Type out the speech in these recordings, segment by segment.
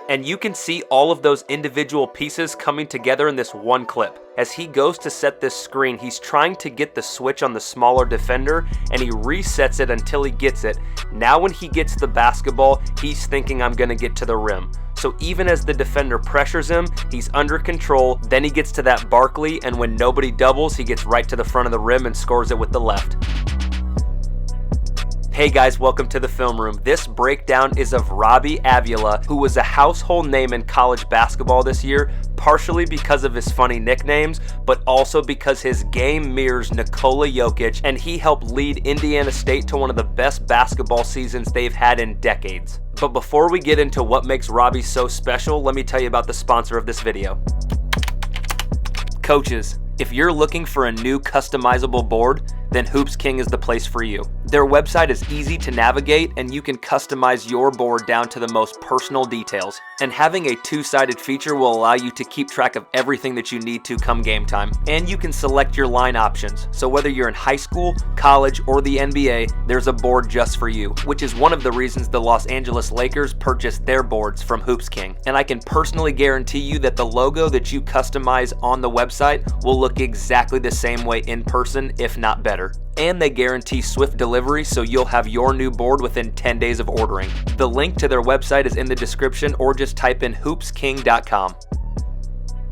And you can see all of those individual pieces coming together in this one clip. As he goes to set this screen, he's trying to get the switch on the smaller defender, and he resets it until he gets it. Now when he gets the basketball, he's thinking, I'm gonna get to the rim. So even as the defender pressures him, he's under control. Then he gets to that Barkley, and when nobody doubles, he gets right to the front of the rim and scores it with the left. Hey guys, welcome to the film room. This breakdown is of Robbie Avila, who was a household name in college basketball this year, partially because of his funny nicknames, but also because his game mirrors Nikola Jokic, and he helped lead Indiana State to one of the best basketball seasons they've had in decades. But before we get into what makes Robbie so special, let me tell you about the sponsor of this video. Coaches, if you're looking for a new customizable board, then Hoops King is the place for you. Their website is easy to navigate, and you can customize your board down to the most personal details. And having a two-sided feature will allow you to keep track of everything that you need to come game time. And you can select your line options. So whether you're in high school, college, or the NBA, there's a board just for you, which is one of the reasons the Los Angeles Lakers purchased their boards from Hoops King. And I can personally guarantee you that the logo that you customize on the website will look exactly the same way in person, if not better. And they guarantee swift delivery, so you'll have your new board within 10 days of ordering. The link to their website is in the description, or just type in hoopsking.com.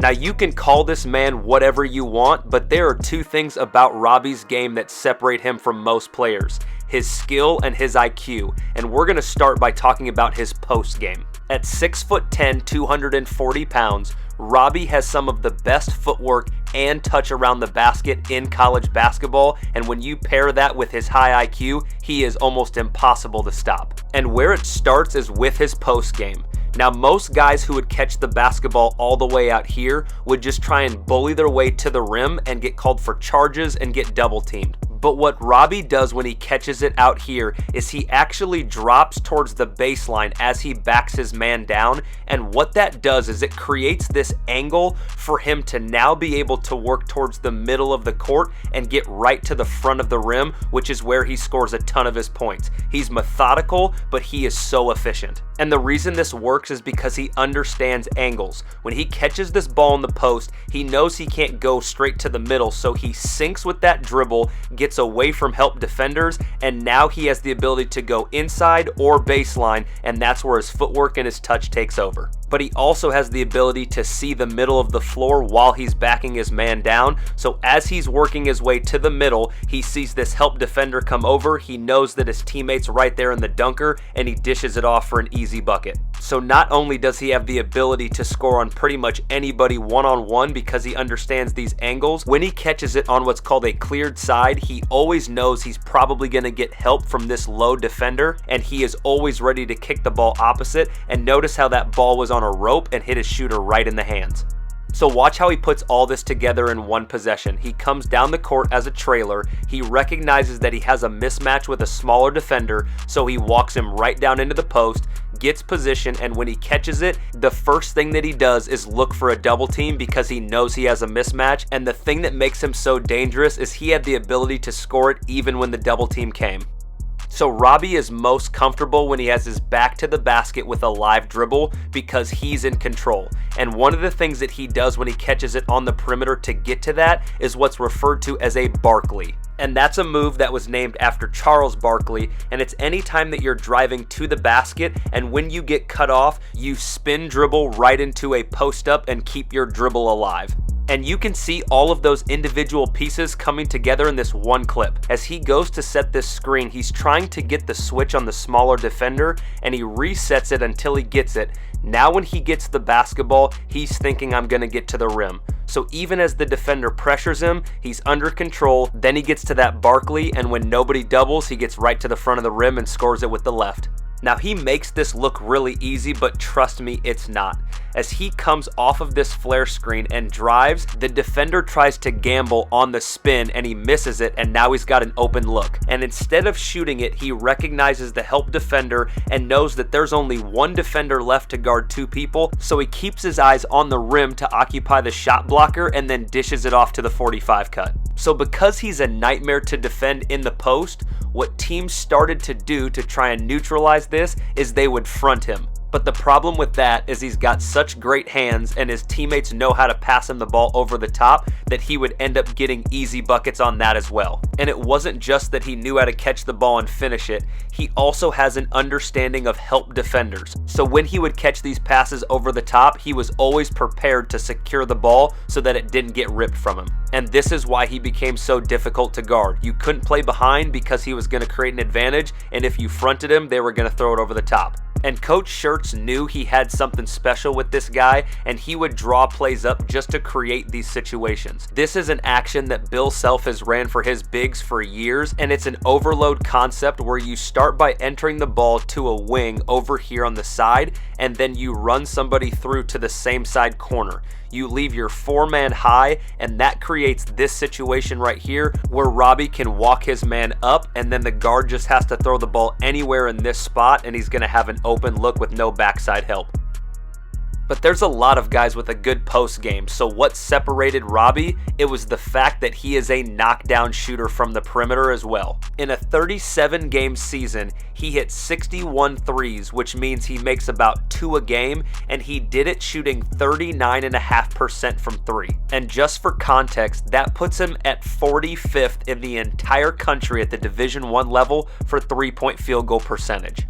Now you can call this man whatever you want, but there are two things about Robbie's game that separate him from most players: his skill and his IQ. And we're going to start by talking about his post game. At 6'10", 240 pounds, Robbie has some of the best footwork and touch around the basket in college basketball, and when you pair that with his high IQ, he is almost impossible to stop. And where it starts is with his post game. Now, most guys who would catch the basketball all the way out here would just try and bully their way to the rim and get called for charges and get double teamed. But what Robbie does when he catches it out here is he actually drops towards the baseline as he backs his man down, and what that does is it creates this angle for him to now be able to work towards the middle of the court and get right to the front of the rim, which is where he scores a ton of his points. He's methodical, but he is so efficient. And the reason this works is because he understands angles. When he catches this ball in the post, he knows he can't go straight to the middle, so he sinks with that dribble, gets away from help defenders, and now he has the ability to go inside or baseline, and that's where his footwork and his touch takes over. But he also has the ability to see the middle of the floor while he's backing his man down, so as he's working his way to the middle, he sees this help defender come over, he knows that his teammate's right there in the dunker, and he dishes it off for an easy bucket. So not only does he have the ability to score on pretty much anybody one-on-one because he understands these angles, when he catches it on what's called a cleared side, he always knows he's probably going to get help from this low defender, and he is always ready to kick the ball opposite. And notice how that ball was on a rope and hit his shooter right in the hands. So watch how he puts all this together in one possession. He comes down the court as a trailer, he recognizes that he has a mismatch with a smaller defender, so he walks him right down into the post, gets position, and when he catches it, the first thing that he does is look for a double team because he knows he has a mismatch, and the thing that makes him so dangerous is he had the ability to score it even when the double team came. So Robbie is most comfortable when he has his back to the basket with a live dribble because he's in control. And one of the things that he does when he catches it on the perimeter to get to that is what's referred to as a Barkley. And that's a move that was named after Charles Barkley, and it's any time that you're driving to the basket, and when you get cut off, you spin dribble right into a post up and keep your dribble alive. And you can see all of those individual pieces coming together in this one clip. As he goes to set this screen, he's trying to get the switch on the smaller defender, and he resets it until he gets it. Now when he gets the basketball, he's thinking, I'm gonna get to the rim. So even as the defender pressures him, he's under control, then he gets to that Barkley, and when nobody doubles, he gets right to the front of the rim and scores it with the left. Now he makes this look really easy, but trust me, it's not. As he comes off of this flare screen and drives, the defender tries to gamble on the spin and he misses it, and now he's got an open look. And instead of shooting it, he recognizes the help defender and knows that there's only one defender left to guard two people, so he keeps his eyes on the rim to occupy the shot blocker and then dishes it off to the 45 cut. So because he's a nightmare to defend in the post, what teams started to do to try and neutralize this is they would front him. But the problem with that is he's got such great hands and his teammates know how to pass him the ball over the top that he would end up getting easy buckets on that as well. And it wasn't just that he knew how to catch the ball and finish it, he also has an understanding of help defenders. So when he would catch these passes over the top, he was always prepared to secure the ball so that it didn't get ripped from him. And this is why he became so difficult to guard. You couldn't play behind because he was going to create an advantage, and if you fronted him, they were going to throw it over the top. And Coach Schertz knew he had something special with this guy, and he would draw plays up just to create these situations. This is an action that Bill Self has ran for his bigs for years, and it's an overload concept where you start by entering the ball to a wing over here on the side, and then you run somebody through to the same side corner. You leave your four-man high, and that creates this situation right here where Robbie can walk his man up, and then the guard just has to throw the ball anywhere in this spot, and he's going to have an open look with no backside help. But there's a lot of guys with a good post game, so what separated Robbie? It was the fact that he is a knockdown shooter from the perimeter as well. In a 37-game season, he hit 61 threes, which means he makes about 2 a game, and he did it shooting 39.5% from 3. And just for context, that puts him at 45th in the entire country at the Division I level for three-point field goal percentage.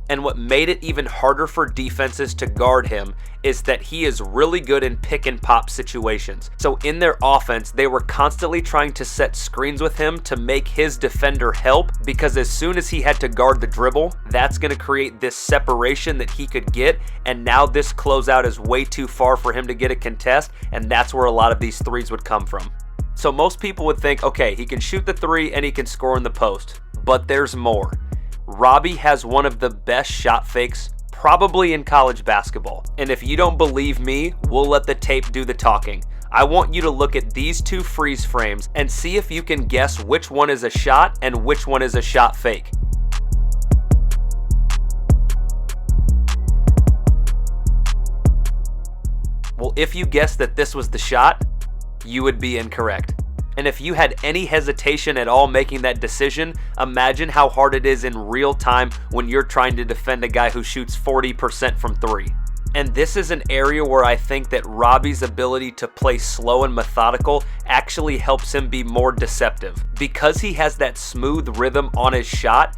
And what made it even harder for defenses to guard him is that he is really good in pick and pop situations. So in their offense, they were constantly trying to set screens with him to make his defender help, because as soon as he had to guard the dribble, that's going to create this separation that he could get, and now this closeout is way too far for him to get a contest, and that's where a lot of these threes would come from. So most people would think, okay, he can shoot the three and he can score in the post, but there's more. Robbie has one of the best shot fakes probably in college basketball. And if you don't believe me, we'll let the tape do the talking. I want you to look at these two freeze frames and see if you can guess which one is a shot and which one is a shot fake. Well, if you guessed that this was the shot, you would be incorrect. And if you had any hesitation at all making that decision, imagine how hard it is in real time when you're trying to defend a guy who shoots 40% from 3. And this is an area where I think that Robbie's ability to play slow and methodical actually helps him be more deceptive. Because he has that smooth rhythm on his shot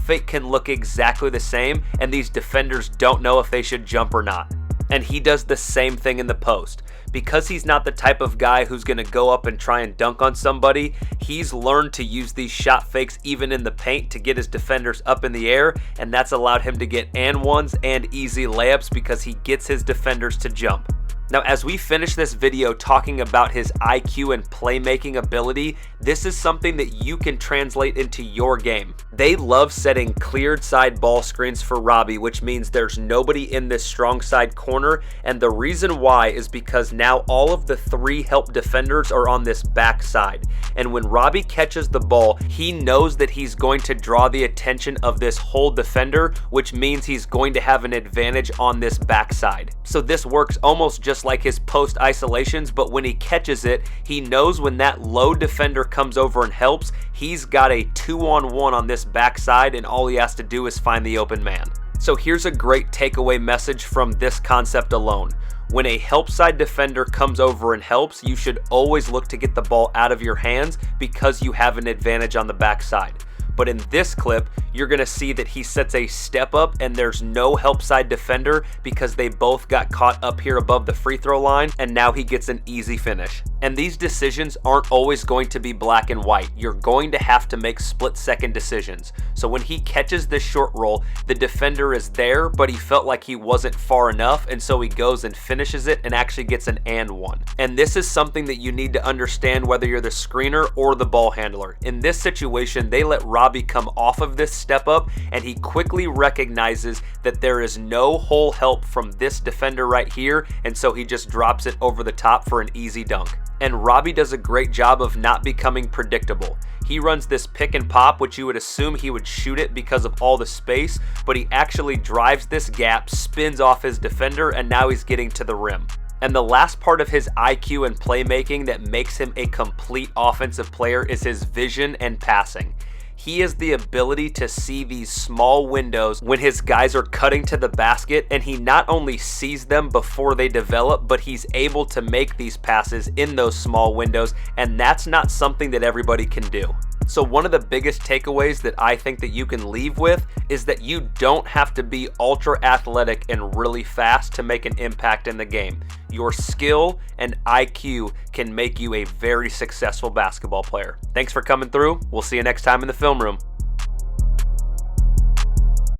fake can look exactly the same, and these defenders don't know if they should jump or not. And he does the same thing in the post. Because he's not the type of guy who's going to go up and try and dunk on somebody, he's learned to use these shot fakes even in the paint to get his defenders up in the air, and that's allowed him to get and ones and easy layups because he gets his defenders to jump. Now, as we finish this video talking about his IQ and playmaking ability, this is something that you can translate into your game. They love setting cleared side ball screens for Robbie, which means there's nobody in this strong side corner, and the reason why is because now all of the 3 help defenders are on this back side. And when Robbie catches the ball, he knows that he's going to draw the attention of this whole defender, which means he's going to have an advantage on this backside. So this works almost just like his post isolations, but when he catches it, he knows when that low defender comes over and helps, he's got a 2-on-1 on this backside, and all he has to do is find the open man. So here's a great takeaway message from this concept alone. When a help side defender comes over and helps, you should always look to get the ball out of your hands because you have an advantage on the backside. But in this clip, you're going to see that he sets a step up and there's no help side defender because they both got caught up here above the free throw line, and now he gets an easy finish. And these decisions aren't always going to be black and white. You're going to have to make split-second decisions. So when he catches this short roll, the defender is there, but he felt like he wasn't far enough, and so he goes and finishes it and actually gets an and one. And this is something that you need to understand whether you're the screener or the ball handler. In this situation, they let Robbie come off of this step up, and he quickly recognizes that there is no hole help from this defender right here, and so he just drops it over the top for an easy dunk. And Robbie does a great job of not becoming predictable. He runs this pick and pop, which you would assume he would shoot it because of all the space, but he actually drives this gap, spins off his defender, and now he's getting to the rim. And the last part of his IQ and playmaking that makes him a complete offensive player is his vision and passing. He has the ability to see these small windows when his guys are cutting to the basket, and he not only sees them before they develop, but he's able to make these passes in those small windows, and that's not something that everybody can do. So one of the biggest takeaways that I think that you can leave with is that you don't have to be ultra athletic and really fast to make an impact in the game. Your skill and IQ can make you a very successful basketball player. Thanks for coming through. We'll see you next time in the film room.